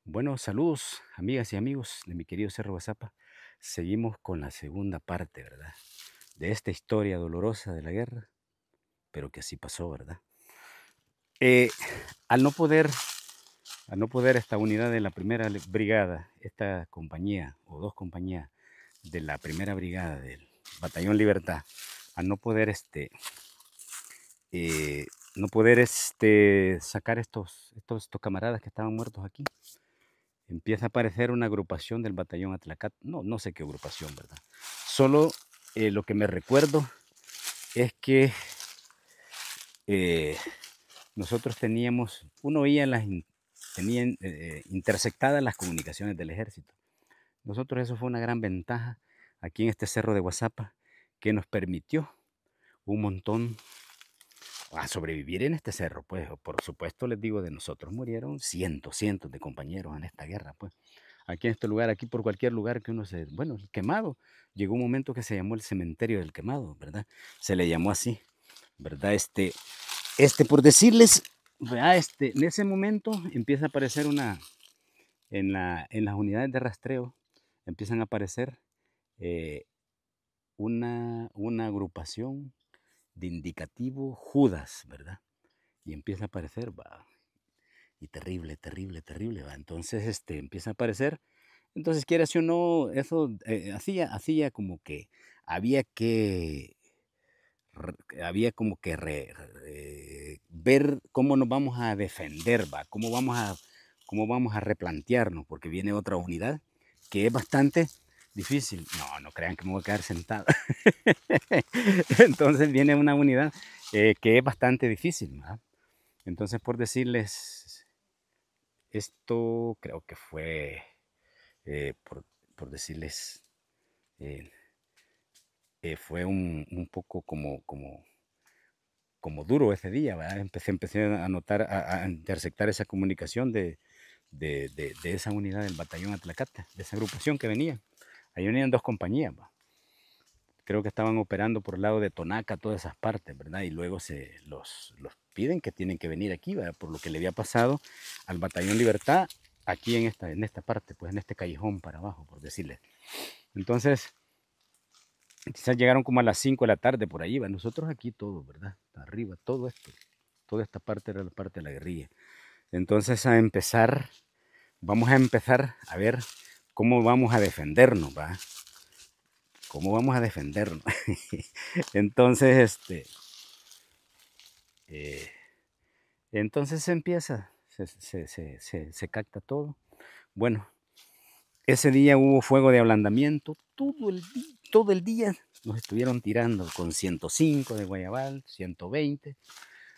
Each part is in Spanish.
Bueno, saludos, amigas y amigos de mi querido Cerro Guazapa. Seguimos con la segunda parte, ¿verdad? De esta historia dolorosa de la guerra, pero que así pasó, ¿verdad? Eh, al no poder, al no poder esta unidad de la primera brigada, esta compañía o dos compañías de la primera brigada del Batallón Libertad, al no poder eh, sacar estos camaradas que estaban muertos aquí, empieza a aparecer una agrupación del batallón Atlacat, no sé qué agrupación, ¿verdad? Solo lo que me recuerdo es que eh, nosotros teníamos, uno oía tenían intersectadas las comunicaciones del ejército. Nosotros eso fue una gran ventaja aquí en este cerro de Guazapa que nos permitió un montón a sobrevivir en este cerro, pues por supuesto les digo, de nosotros murieron cientos de compañeros en esta guerra, pues aquí en este lugar, aquí por cualquier lugar que uno bueno, el Quemado, llegó un momento que se llamó el cementerio del Quemado, ¿verdad? Se le llamó así, ¿verdad? Por decirles, ¿verdad? En ese momento empieza a aparecer en las unidades de rastreo, empiezan a aparecer eh, una agrupación de indicativo Judas, ¿verdad? Y empieza a aparecer, va, y terrible, va. Entonces, empieza a aparecer. Entonces, quieras o no, eso hacía como que había que, había como que ver cómo nos vamos a defender, va, cómo vamos a replantearnos, porque viene otra unidad que es bastante difícil. No, no crean que me voy a quedar sentado. Entonces viene una unidad que es bastante difícil, ¿va? Entonces, por decirles, esto creo que fue, eh, por, por decirles, eh, fue un poco como duro ese día, ¿verdad? Empecé a notar, a intersectar esa comunicación de esa unidad del batallón Atlacata, de esa agrupación que venía. Ahí venían dos compañías, ¿va? Creo que estaban operando por el lado de Tonaca, todas esas partes, ¿verdad? Y luego los piden que tienen que venir aquí, ¿verdad? Por lo que le había pasado al batallón Libertad aquí en esta parte, pues en este callejón para abajo, por decirles. Entonces, quizás llegaron como a las 5 de la tarde por ahí, ¿va? Nosotros aquí todo, ¿verdad? Arriba, todo esto, toda esta parte era la parte de la guerrilla. Entonces, vamos a empezar a ver cómo vamos a defendernos, ¿va? ¿Cómo vamos a defendernos? Entonces, eh, entonces se empieza, se capta todo. Bueno, ese día hubo fuego de ablandamiento, todo el día nos estuvieron tirando con 105 de Guayabal, 120,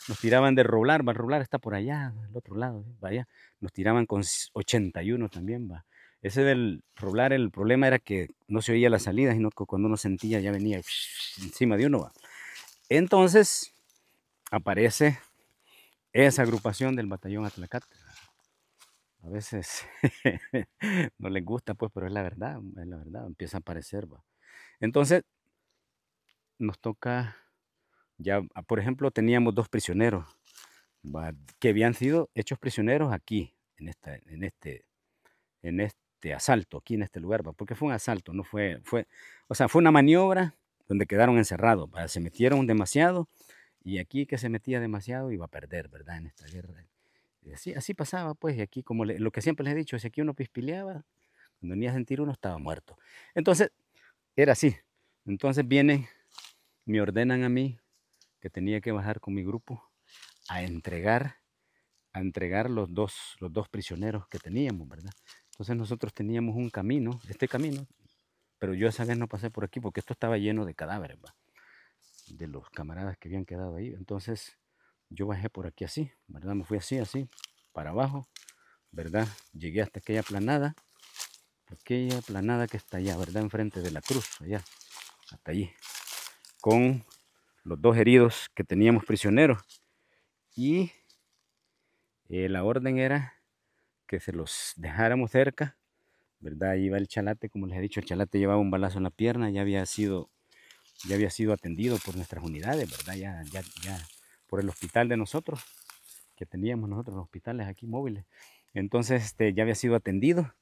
nos tiraban de Roblar, va, Roblar está por allá, al otro lado, vaya, nos tiraban con 81 también, va. Ese del Roblar, el problema era que no se oía la salida, sino que cuando uno sentía ya venía encima de uno, va. Entonces aparece esa agrupación del batallón Atlacate. A veces no les gusta, pues, pero es la verdad, empieza a aparecer, va. Entonces, nos toca, ya, por ejemplo, teníamos dos prisioneros, va, que habían sido hechos prisioneros aquí, en este asalto, aquí en este lugar, va, porque fue un asalto, no o sea, fue una maniobra donde quedaron encerrados, va, se metieron demasiado, y aquí que se metía demasiado iba a perder, ¿verdad? En esta guerra. Y así pasaba, pues, y aquí, como lo que siempre les he dicho, si aquí uno pispileaba, cuando venía a sentir uno estaba muerto. Entonces, era así. Entonces me ordenan a mí que tenía que bajar con mi grupo a entregar, los dos prisioneros que teníamos, ¿verdad? Entonces nosotros teníamos un camino, este camino, pero yo esa vez no pasé por aquí porque esto estaba lleno de cadáveres, ¿va? De los camaradas que habían quedado ahí. Entonces yo bajé por aquí así, ¿verdad? Me fui así, para abajo, ¿verdad? Llegué hasta aquella planada que está allá, ¿verdad? Enfrente de la cruz, allá, hasta allí, con los dos heridos que teníamos prisioneros. Y la orden era que se los dejáramos cerca, ¿verdad? Ahí iba el Chalate, como les he dicho, el Chalate llevaba un balazo en la pierna, ya había sido atendido por nuestras unidades, ¿verdad? Ya por el hospital de nosotros, que teníamos nosotros, los hospitales aquí móviles. Entonces ya había sido atendido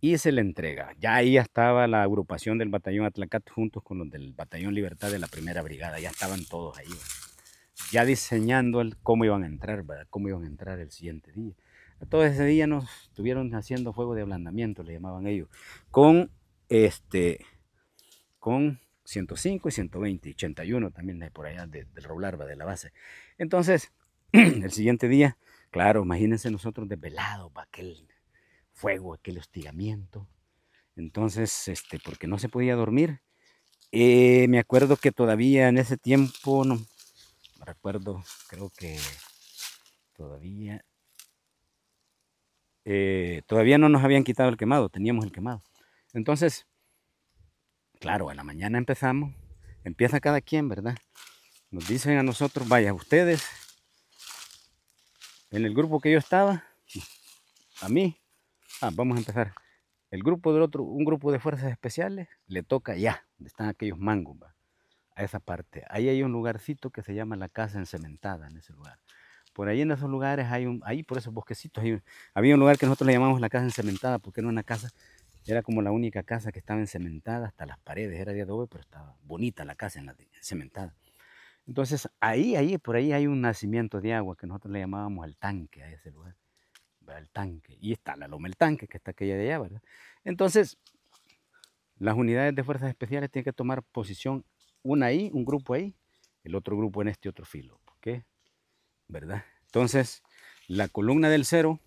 y se le entrega. Ya ahí estaba la agrupación del batallón Atlacat juntos con los del batallón Libertad de la primera brigada, ya estaban todos ahí, ¿verdad? Ya diseñando cómo iban a entrar, ¿verdad? Cómo iban a entrar el siguiente día. Todo ese día nos estuvieron haciendo fuego de ablandamiento, le llamaban ellos, con con 105 y 120, y 81 también de por allá del Roblarba, de la base. Entonces, el siguiente día, claro, imagínense nosotros desvelados, aquel fuego, aquel hostigamiento. Entonces, porque no se podía dormir. Me acuerdo que todavía en ese tiempo, no recuerdo, creo que todavía, todavía no nos habían quitado el quemado, teníamos el quemado. Entonces, claro, a la mañana empezamos, empieza cada quien, ¿verdad? Nos dicen a nosotros, vaya, ustedes, en el grupo que yo estaba, a mí, vamos a empezar. El grupo del otro, un grupo de fuerzas especiales, le toca allá, donde están aquellos mangos, ¿va? A esa parte. Ahí hay un lugarcito que se llama la casa encementada, en ese lugar. Por ahí en esos lugares ahí por esos bosquecitos, había un lugar que nosotros le llamamos la casa encementada, porque era una casa, era como la única casa que estaba encementada hasta las paredes, era de adobe, pero estaba bonita la casa encementada. Entonces, por ahí hay un nacimiento de agua que nosotros le llamábamos el tanque a ese lugar, ¿verdad? El tanque. Y está la loma el tanque, que está aquella de allá, ¿verdad? Entonces, las unidades de fuerzas especiales tienen que tomar posición, una ahí, un grupo ahí, el otro grupo en este otro filo. ¿Por qué? ¿Verdad? Entonces, la columna del cero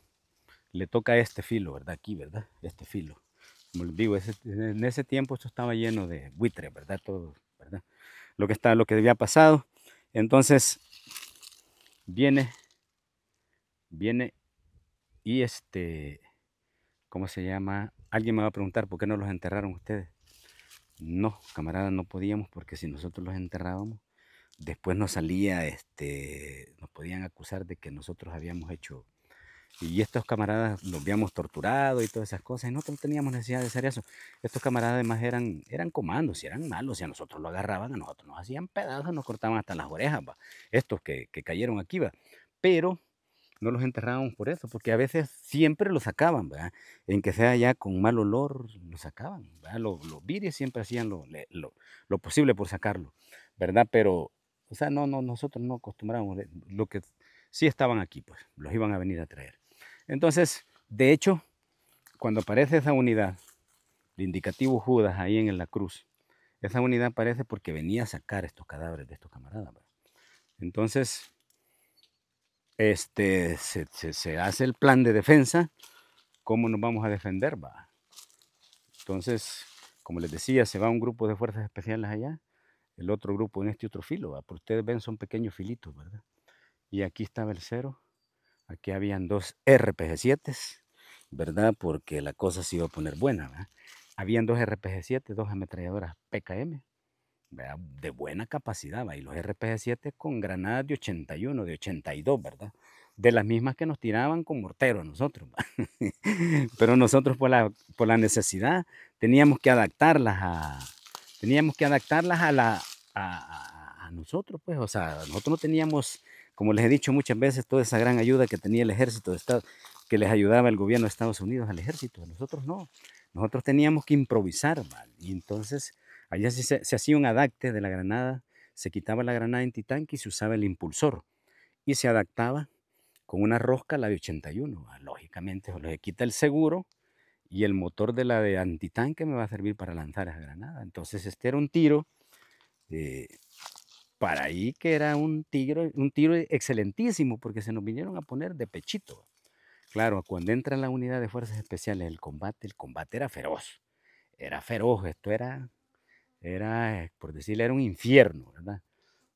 le toca a este filo, ¿verdad? Aquí, ¿verdad? Este filo. Como les digo, en ese tiempo esto estaba lleno de buitres, ¿verdad? Todo, ¿verdad? Lo que había pasado. Entonces, viene, viene y ¿cómo se llama? Alguien me va a preguntar, ¿por qué no los enterraron ustedes? No, camaradas, no podíamos porque si nosotros los enterrábamos, después nos salía, nos podían acusar de que nosotros habíamos hecho, y estos camaradas los habíamos torturado y todas esas cosas, y nosotros no teníamos necesidad de hacer eso. Estos camaradas además eran comandos, y eran malos, y a nosotros lo agarraban, a nosotros nos hacían pedazos, nos cortaban hasta las orejas, va. Estos que cayeron aquí, va. Pero no los enterrábamos por eso, porque a veces siempre los sacaban, ¿verdad? En que sea ya con mal olor, los sacaban, ¿verdad? Los vires siempre hacían lo posible por sacarlo, ¿verdad? Pero, o sea, no, nosotros no acostumbramos, lo que sí estaban aquí, pues, los iban a venir a traer. Entonces, de hecho, cuando aparece esa unidad, de indicativo Judas ahí en la cruz, esa unidad aparece porque venía a sacar estos cadáveres de estos camaradas, ¿verdad? Entonces, se hace el plan de defensa. ¿Cómo nos vamos a defender? Va. Entonces, como les decía, se va un grupo de fuerzas especiales allá, el otro grupo en este otro filo. ¿Va? Por ustedes ven, son pequeños filitos, ¿verdad? Y aquí estaba el cero. Aquí habían dos RPG-7, ¿verdad? Porque la cosa se iba a poner buena, ¿verdad? Habían dos RPG-7, dos ametralladoras PKM, ¿verdad? De buena capacidad, ¿va? Y los RPG-7 con granadas de 81, de 82, ¿verdad? De las mismas que nos tiraban con mortero a nosotros, ¿va? Pero nosotros por la necesidad teníamos que adaptarlas a nosotros, pues, o sea, nosotros no teníamos, como les he dicho muchas veces, toda esa gran ayuda que tenía el ejército de Estados, que les ayudaba el gobierno de Estados Unidos al ejército, nosotros no, nosotros teníamos que improvisar, ¿vale? Y entonces allá se hacía un adapte de la granada, se quitaba la granada antitanque y se usaba el impulsor y se adaptaba con una rosca, la de 81, ¿va? Lógicamente se le quita el seguro y el motor de la de antitanque me va a servir para lanzar esa granada. Entonces este era un tiro eh, para ahí que era un tiro excelentísimo porque se nos vinieron a poner de pechito. Claro, cuando entra la unidad de fuerzas especiales el combate era feroz, esto era, por decirle, era un infierno, ¿verdad?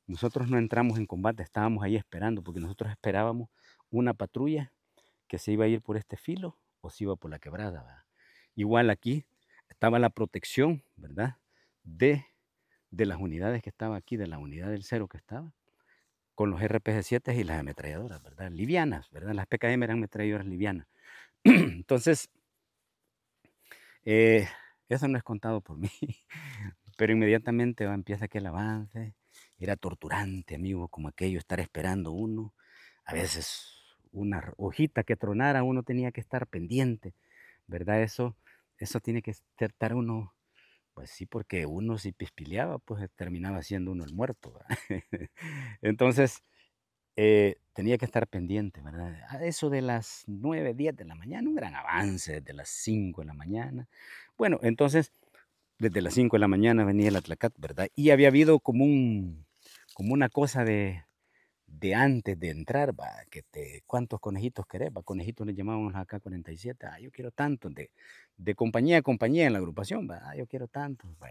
Nosotros no entramos en combate, estábamos ahí esperando porque nosotros esperábamos una patrulla que se iba a ir por este filo o se iba por la quebrada, ¿verdad? Igual aquí estaba la protección, ¿verdad? De las unidades que estaba aquí, de la unidad del cero que estaba, con los RPG-7 y las ametralladoras, ¿verdad? Livianas, ¿verdad? Las PKM eran ametralladoras livianas. Entonces, eh, eso no es contado por mí, pero inmediatamente empieza aquel avance. Era torturante, amigo, como aquello, estar esperando uno. A veces una hojita que tronara, uno tenía que estar pendiente, ¿verdad? Eso tiene que estar uno, pues sí, porque uno si pispileaba, pues terminaba siendo uno el muerto, ¿verdad? Entonces, tenía que estar pendiente, ¿verdad? A eso de las 9, 10 de la mañana, un gran avance desde las 5 de la mañana. Bueno, entonces, desde las 5 de la mañana venía el Atlacat, ¿verdad? Y había habido como una cosa de antes de entrar, va, ¿cuántos conejitos querés? Va, conejitos les llamábamos acá 47, yo quiero tantos, de compañía a compañía en la agrupación, va, yo quiero tantos, va,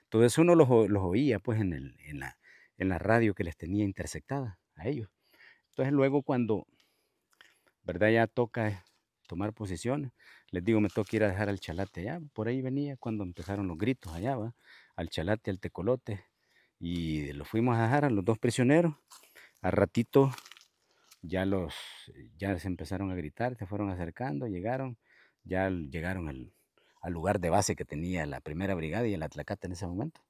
todo eso uno los oía, pues, en la radio que les tenía intersectada a ellos. Entonces, luego cuando, ¿verdad? Ya toca tomar posiciones, les digo, me toca ir a dejar al Chalate allá, por ahí venía cuando empezaron los gritos allá, va, al Chalate, al Tecolote, y los fuimos a dejar a los dos prisioneros. A ratito ya se empezaron a gritar, se fueron acercando, llegaron al lugar de base que tenía la primera brigada y el Atlacate en ese momento.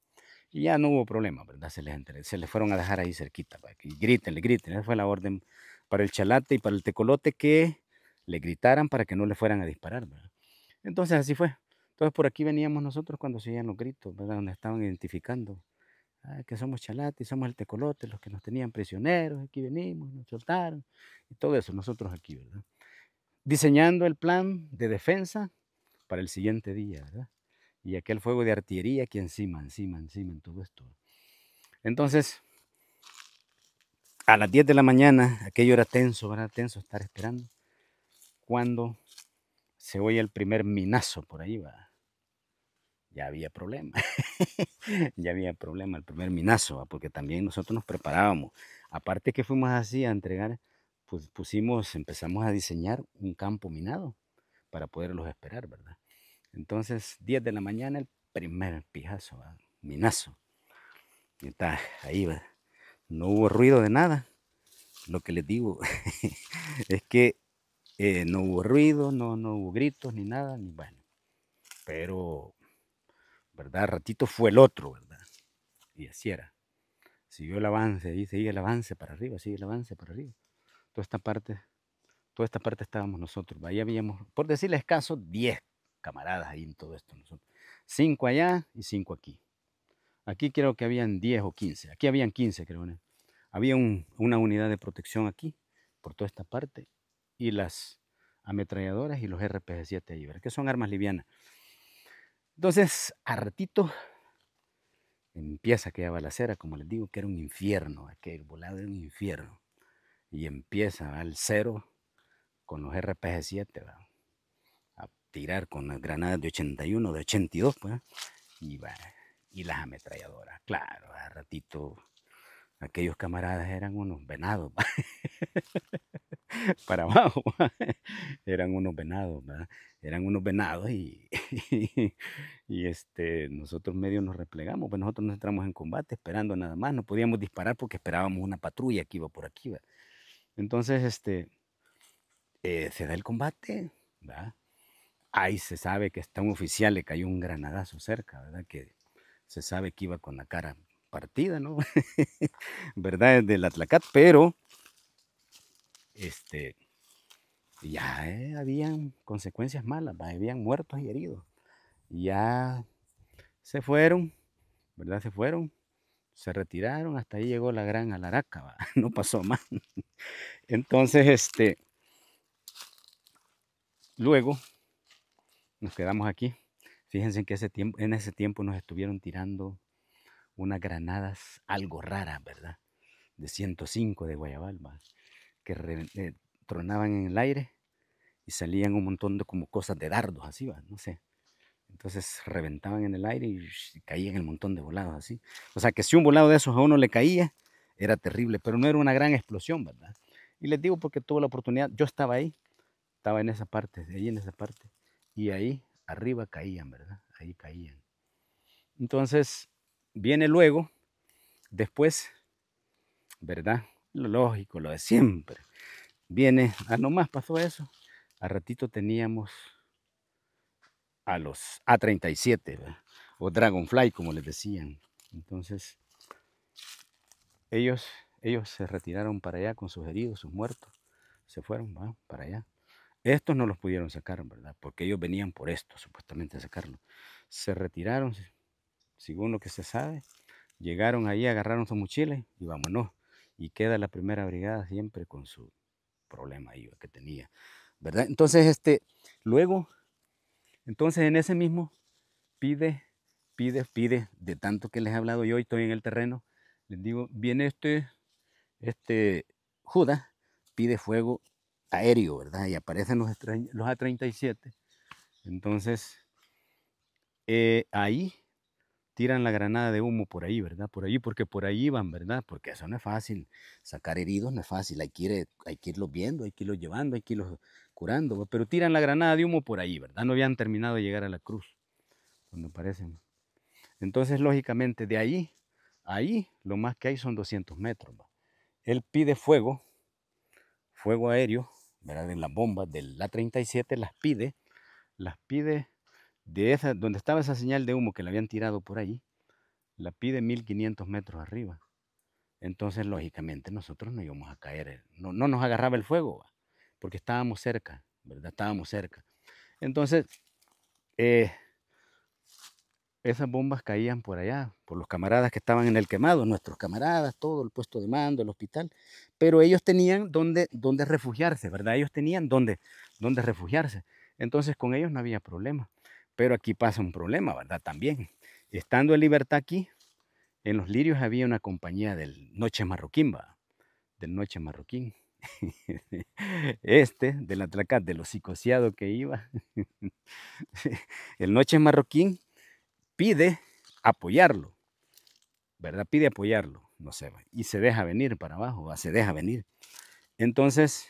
Y ya no hubo problema, ¿verdad? Se les fueron a dejar ahí cerquita, y grítenle, griten. Esa fue la orden para el Chalate y para el Tecolote, que le gritaran para que no le fueran a disparar, ¿verdad? Entonces así fue. Entonces por aquí veníamos nosotros cuando se oían los gritos, ¿verdad? Donde estaban identificando que somos Chalate y somos el Tecolote, los que nos tenían prisioneros, aquí venimos, nos soltaron, y todo eso, nosotros aquí, ¿verdad? Diseñando el plan de defensa para el siguiente día, ¿verdad? Y aquel fuego de artillería aquí encima, en todo esto. Entonces, a las 10 de la mañana, aquello era tenso, ¿verdad? Tenso estar esperando, cuando se oye el primer minazo por ahí, ¿verdad? Ya había problema. Ya había problema, el primer minazo, ¿va? Porque también nosotros nos preparábamos. Aparte que fuimos así a entregar, pues empezamos a diseñar un campo minado para poderlos esperar, ¿verdad? Entonces, 10 de la mañana, el primer pijazo, ¿va? Minazo. Y está ahí, ¿va? No hubo ruido de nada. Lo que les digo es que no hubo ruido, no hubo gritos, ni nada, ni bueno. Pero, ¿verdad? Ratito fue el otro, ¿verdad? Y así era. Siguió el avance, y sigue el avance para arriba, sigue el avance para arriba. Toda esta parte, toda esta parte estábamos nosotros. Ahí habíamos, por decirles caso, 10 camaradas ahí en todo esto nosotros. 5 allá y 5 aquí. Aquí creo que habían 10 o 15. Aquí habían 15, creo. ¿No? Había una unidad de protección aquí, por toda esta parte, y las ametralladoras y los RPG-7 ahí, ¿verdad? Que son armas livianas. Entonces, a ratito empieza aquella balacera, como les digo, que era un infierno, aquel volado era un infierno. Y empieza al cero con los RPG-7, a tirar con las granadas de 81, de 82, pues, y, y las ametralladoras. Claro, a ratito aquellos camaradas eran unos venados, para abajo, eran unos venados, ¿verdad? Eran unos venados y nosotros medio nos replegamos, pues nosotros nos entramos en combate esperando nada más, no podíamos disparar porque esperábamos una patrulla que iba por aquí, ¿verdad? Entonces, se da el combate, ¿verdad? Ahí se sabe que está un oficial, le cayó un granadazo cerca, ¿verdad? Que se sabe que iba con la cara partida, ¿no? ¿Verdad? Del Atlacat, pero ya habían consecuencias malas, habían muertos y heridos. Ya se fueron, ¿verdad? Se fueron, se retiraron, hasta ahí llegó la gran alaraca, ¿va? No pasó más. Entonces, luego nos quedamos aquí. Fíjense que en ese tiempo nos estuvieron tirando unas granadas algo raras, ¿verdad? De 105 de Guayabal, ¿va? Que tronaban en el aire y salían un montón de como cosas de dardos, así, ¿va? No sé. Entonces reventaban en el aire y caían el montón de volados así. O sea que si un volado de esos a uno le caía, era terrible, pero no era una gran explosión, ¿verdad? Y les digo porque tuve la oportunidad, yo estaba ahí, estaba en esa parte, ahí en esa parte, y ahí arriba caían, ¿verdad? Ahí caían. Entonces, viene luego, después, ¿verdad? Lo lógico, lo de siempre. Viene, nomás pasó eso. A ratito teníamos a los A-37, ¿verdad? O Dragonfly, como les decían. Entonces, ellos se retiraron para allá con sus heridos, sus muertos. se fueron, ¿va? Para allá. Estos no los pudieron sacar, ¿verdad? Porque ellos venían por esto, supuestamente a sacarlo. Se retiraron, según lo que se sabe, llegaron ahí, agarraron sus mochilas y vámonos. Y queda la primera brigada siempre con su problema ahí que tenía, ¿verdad? Entonces, luego, entonces en ese mismo pide, pide, de tanto que les he hablado yo y estoy en el terreno, les digo, viene este Judas, pide fuego aéreo, ¿verdad? Y aparecen los A-37. Entonces, ahí tiran la granada de humo por ahí, ¿verdad? Por ahí, porque por ahí van, ¿verdad? Porque eso no es fácil. Sacar heridos no es fácil. Hay que irlos viendo, hay que irlos llevando, hay que irlos curando, ¿va? Pero tiran la granada de humo por ahí, ¿verdad? No habían terminado de llegar a la cruz, donde aparecen. Entonces, lógicamente, de ahí lo más que hay son 200 metros, ¿va? Él pide fuego aéreo, ¿verdad? En las bombas del A-37 las pide de esa, donde estaba esa señal de humo que le habían tirado por ahí, la pide 1500 metros arriba. Entonces, lógicamente, nosotros no íbamos a caer, no nos agarraba el fuego, ¿va? Porque estábamos cerca, ¿verdad? Estábamos cerca. Entonces, esas bombas caían por allá, por los camaradas que estaban en el quemado, nuestros camaradas, todo el puesto de mando, el hospital, pero ellos tenían donde refugiarse, ¿verdad? Ellos tenían donde refugiarse. Entonces con ellos no había problema. Pero aquí pasa un problema, ¿verdad? También, estando en libertad aquí, en Los Lirios había una compañía del Noche Marroquín, ¿va? Del Noche Marroquín. del Atlacat, de los psicoseados que iba. El Noche Marroquín pide apoyarlo, ¿verdad? Pide apoyarlo, no sé, y se deja venir para abajo, se deja venir. Entonces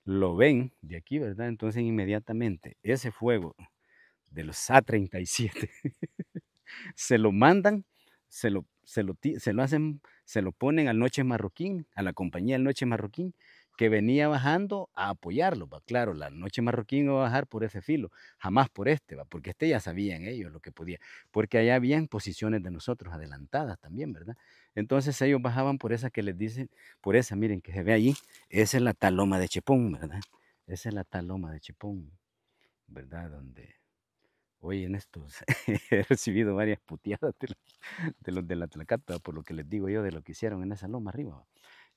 lo ven de aquí, ¿verdad? Entonces inmediatamente ese fuego de los A-37 se lo mandan, se lo hacen, se lo ponen al Noche Marroquín, a la compañía del Noche Marroquín, que venía bajando a apoyarlo, ¿va? Claro, la Noche Marroquín iba a bajar por ese filo, jamás por ¿va? Porque ya sabían ellos lo que podía, porque allá habían posiciones de nosotros adelantadas también, ¿verdad? Entonces ellos bajaban por esa que les dicen, por esa, miren, que se ve allí, esa es la taloma de Chepón, ¿verdad? Esa es la taloma de Chepón, ¿verdad? Donde hoy en estos he recibido varias puteadas de los de la Tlacata, por lo que les digo yo, de lo que hicieron en esa loma arriba.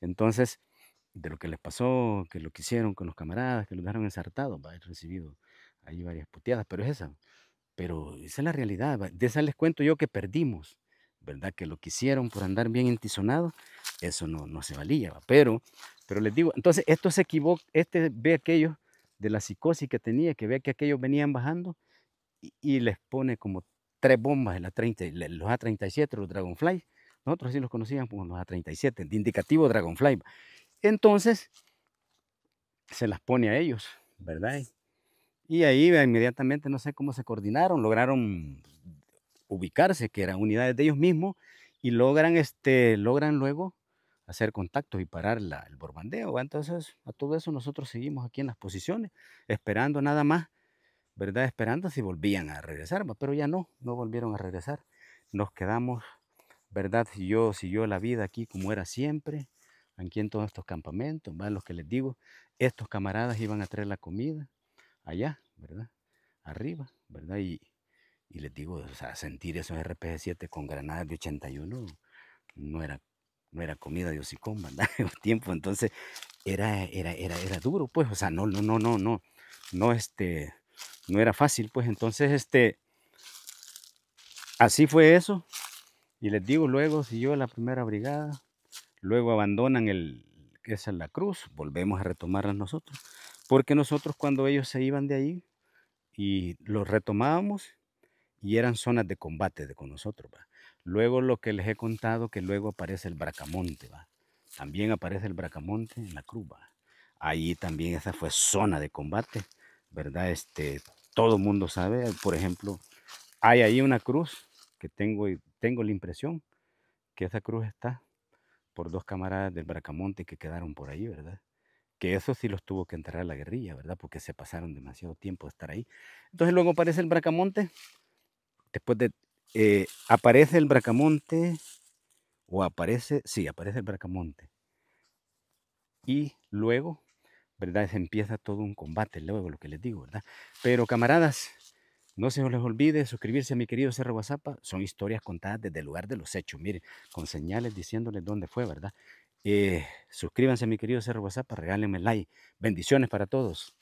Entonces, de lo que les pasó, que lo que hicieron con los camaradas, que los dejaron ensartados, he recibido ahí varias puteadas, pero esa es la realidad, de esa les cuento yo que perdimos, ¿verdad? Que lo que hicieron por andar bien entizonados, eso no se valía, pero les digo, entonces esto se equivoca, ve aquello de la psicosis que tenía, que ve que aquellos venían bajando, y les pone como 3 bombas en la 30, los A-37, los Dragonfly. Nosotros sí los conocíamos como los A-37, de indicativo Dragonfly. Entonces, se las pone a ellos, ¿verdad? Y ahí inmediatamente, no sé cómo se coordinaron, lograron ubicarse, que eran unidades de ellos mismos, y logran luego hacer contactos y parar el bombardeo. Entonces, a todo eso nosotros seguimos aquí en las posiciones, esperando nada más, ¿verdad? Esperando si volvían a regresar, pero ya no volvieron a regresar. Nos quedamos, ¿verdad? Siguió la vida aquí como era siempre, aquí en todos estos campamentos, ¿va? Los que les digo, estos camaradas iban a traer la comida allá, ¿verdad? Arriba, ¿verdad? Y les digo, o sea, sentir esos RPG-7 con granadas de 81 no era, no era comida de hocicón, ¿verdad? En tiempo, entonces era duro, pues, o sea, no era fácil, pues, entonces, así fue eso, y les digo, luego siguió la primera brigada, luego abandonan esa es la cruz, volvemos a retomarla nosotros, porque nosotros cuando ellos se iban de ahí y los retomábamos y eran zonas de combate con nosotros, ¿va? Luego lo que les he contado, que luego aparece el Bracamonte, ¿va? También aparece el Bracamonte en la cruz, ¿va? Ahí también esa fue zona de combate, ¿verdad? Todo el mundo sabe, por ejemplo, hay ahí una cruz que tengo la impresión que esa cruz está por 2 camaradas del Bracamonte que quedaron por ahí, ¿verdad? Que eso sí los tuvo que enterrar la guerrilla, ¿verdad? Porque se pasaron demasiado tiempo de estar ahí. Entonces luego aparece el Bracamonte, después aparece el Bracamonte, sí, aparece el Bracamonte. Y luego, ¿verdad? Se empieza todo un combate, luego lo que les digo, ¿verdad? Pero camaradas, no se les olvide suscribirse a mi querido Cerro Guasapa. Son historias contadas desde el lugar de los hechos, miren, con señales diciéndoles dónde fue, ¿verdad? Suscríbanse a mi querido Cerro Guasapa, regálenme like. Bendiciones para todos.